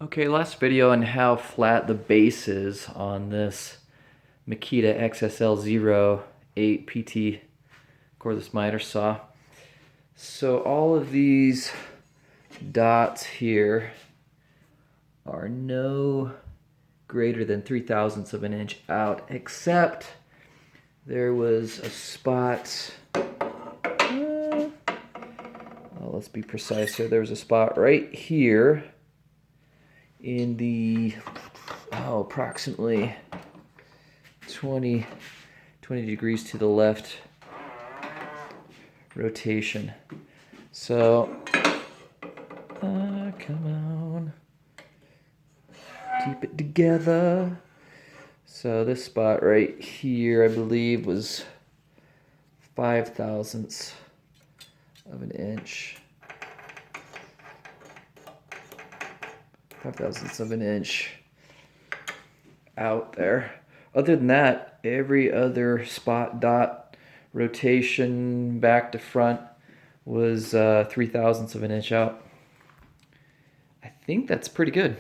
Okay, last video on how flat the base is on this Makita XSL08 PT cordless miter saw. So all of these dots here are no greater than 3/1000ths of an inch out, except there was a spot, let's be precise here, there was a spot right here in the approximately 20 degrees to the left rotation. So come on, keep it together. So this spot right here, I believe, was 5/1000ths of an inch. 5/1000ths of an inch out there. Other than that, every other spot, dot, rotation, back to front was 3/1000ths of an inch out. I think that's pretty good.